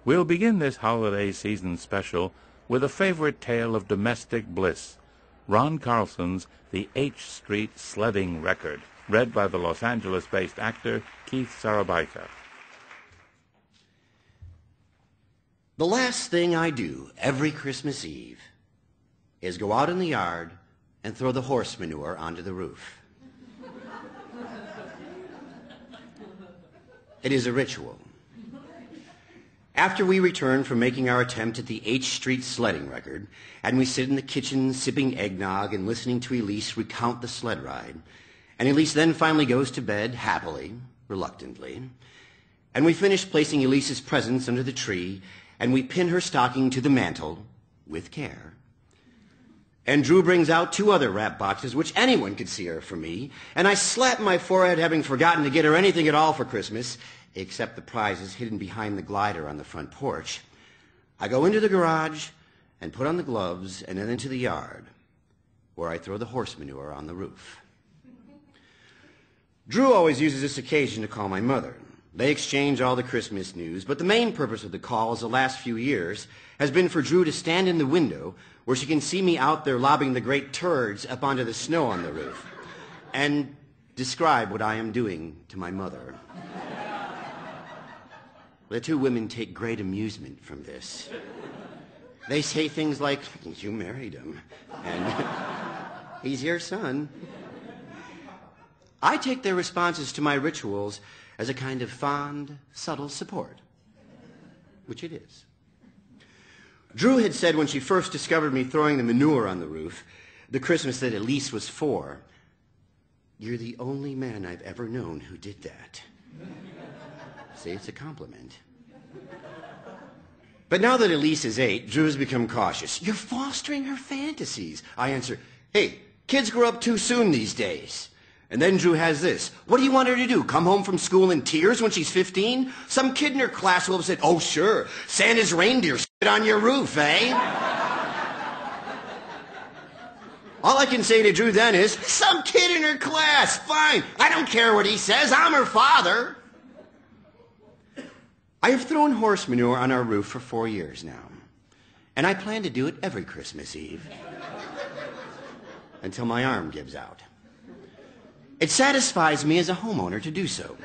We'll begin this holiday season special with a favorite tale of domestic bliss, Ron Carlson's The H Street Sledding Record, read by the Los Angeles-based actor Keith Sarabaita. The last thing I do every Christmas Eve is go out in the yard and throw the horse manure onto the roof. It is a ritual. After we return from making our attempt at the H Street Sledding Record, and we sit in the kitchen sipping eggnog and listening to Elise recount the sled ride, and Elise then finally goes to bed happily, reluctantly, and we finish placing Elise's presents under the tree, and we pin her stocking to the mantel with care. And Drew brings out 2 other wrap boxes, which anyone could see are for me, and I slap my forehead having forgotten to get her anything at all for Christmas, except the prizes hidden behind the glider on the front porch. I go into the garage and put on the gloves and then into the yard, where I throw the horse manure on the roof. Drew always uses this occasion to call my mother. They exchange all the Christmas news, but the main purpose of the calls the last few years has been for Drew to stand in the window where she can see me out there lobbing the great turds up onto the snow on the roof and describe what I am doing to my mother. The 2 women take great amusement from this. They say things like, "You married him," and "He's your son." I take their responses to my rituals as a kind of fond, subtle support, which it is. Drew had said when she first discovered me throwing the manure on the roof, the Christmas that Elise was 4, "You're the only man I've ever known who did that." See, it's a compliment. But now that Elise is 8, Drew has become cautious. "You're fostering her fantasies." I answer, "Hey, kids grow up too soon these days." And then Drew has this: "What do you want her to do, come home from school in tears when she's 15? Some kid in her class will have said, 'Oh, sure, Santa's reindeer shit on your roof, eh?'" All I can say to Drew then is, "Some kid in her class, fine. I don't care what he says. I'm her father." I have thrown horse manure on our roof for 4 years now, and I plan to do it every Christmas Eve until my arm gives out. It satisfies me as a homeowner to do so.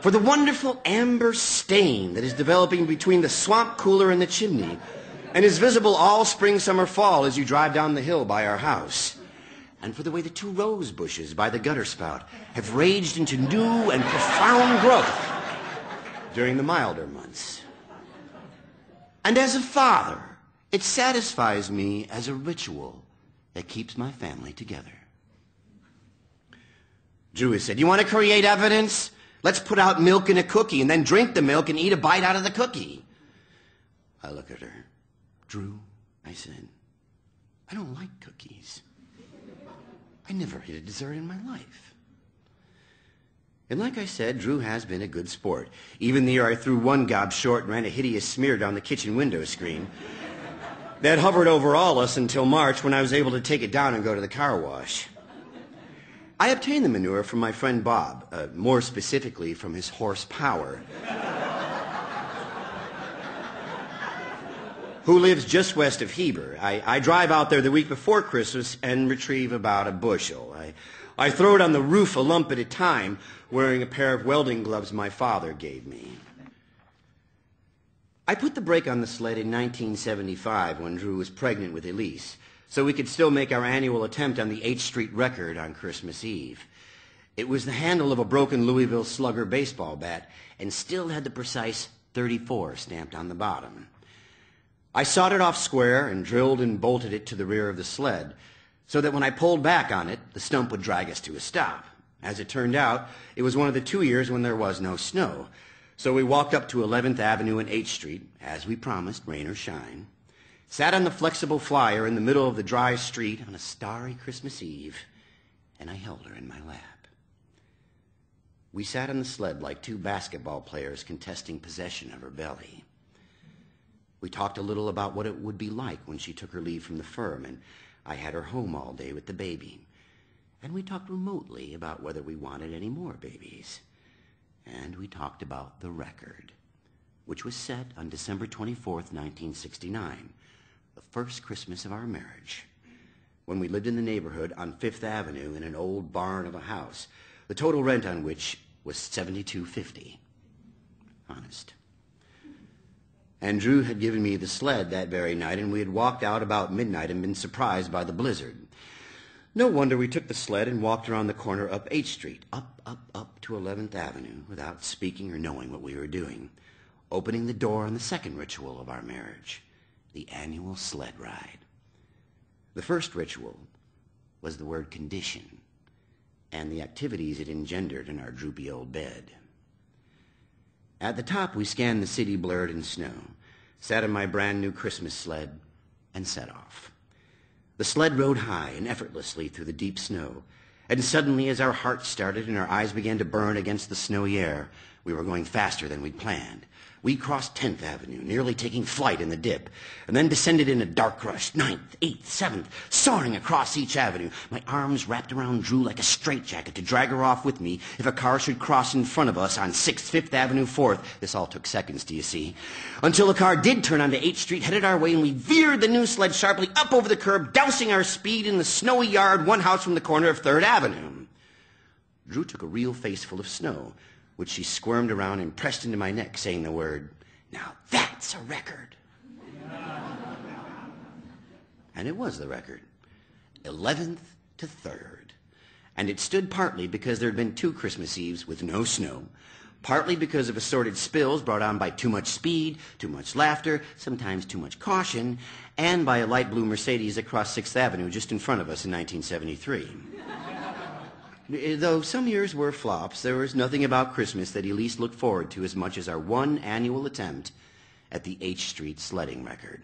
For the wonderful amber stain that is developing between the swamp cooler and the chimney and is visible all spring, summer, fall as you drive down the hill by our house. And for the way the 2 rose bushes by the gutter spout have raged into new and profound growth during the milder months. And as a father, it satisfies me as a ritual that keeps my family together. Drew has said, "You want to create evidence? Let's put out milk in a cookie and then drink the milk and eat a bite out of the cookie." I look at her. "Drew," I said, "I don't like cookies. I never ate a dessert in my life." And like I said, Drew has been a good sport. Even the year I threw 1 gob short and ran a hideous smear down the kitchen window screen. That hovered over all us until March, when I was able to take it down and go to the car wash. I obtained the manure from my friend Bob, more specifically from his horsepower, who lives just west of Heber. I drive out there the week before Christmas and retrieve about a bushel. I throw it on the roof a lump at a time, wearing a pair of welding gloves my father gave me. I put the brake on the sled in 1975 when Drew was pregnant with Elise, so we could still make our annual attempt on the H Street Record on Christmas Eve. It was the handle of a broken Louisville Slugger baseball bat and still had the precise 34 stamped on the bottom. I sawed it off square and drilled and bolted it to the rear of the sled so that when I pulled back on it, the stump would drag us to a stop. As it turned out, it was one of the 2 years when there was no snow. So we walked up to 11th Avenue and H Street, as we promised, rain or shine, sat on the flexible flyer in the middle of the dry street on a starry Christmas Eve, and I held her in my lap. We sat on the sled like 2 basketball players contesting possession of her belly. We talked a little about what it would be like when she took her leave from the firm, and I had her home all day with the baby. And we talked remotely about whether we wanted any more babies. And we talked about the record. which was set on December 24th, 1969, the first Christmas of our marriage, when we lived in the neighborhood on Fifth Avenue in an old barn of a house, the total rent on which was $72.50. Honest. And Drew had given me the sled that very night, and we had walked out about midnight and been surprised by the blizzard. No wonder we took the sled and walked around the corner up H Street, up to 11th Avenue, without speaking or knowing what we were doing, opening the door on the second ritual of our marriage, the annual sled ride. The first ritual was the word condition and the activities it engendered in our droopy old bed. At the top, we scanned the city blurred in snow, sat in my brand new Christmas sled, and set off. The sled rode high and effortlessly through the deep snow, and suddenly, as our hearts started and our eyes began to burn against the snowy air, we were going faster than we'd planned. We crossed 10th Avenue, nearly taking flight in the dip, and then descended in a dark rush, 9th, 8th, 7th, soaring across each avenue, my arms wrapped around Drew like a straitjacket to drag her off with me if a car should cross in front of us on 6th, 5th Avenue, 4th. This all took seconds, do you see? Until a car did turn onto 8th Street, headed our way, and we veered the new sled sharply up over the curb, dousing our speed in the snowy yard one house from the corner of 3rd Avenue. Drew took a real face full of snow, which she squirmed around and pressed into my neck, saying the word, "Now that's a record." And it was the record, 11th to 3rd. And it stood partly because there had been 2 Christmas Eves with no snow, partly because of assorted spills brought on by too much speed, too much laughter, sometimes too much caution, and by a light blue Mercedes across 6th Avenue just in front of us in 1973. Though some years were flops, there was nothing about Christmas that he least looked forward to as much as our one annual attempt at the H Street sledding record.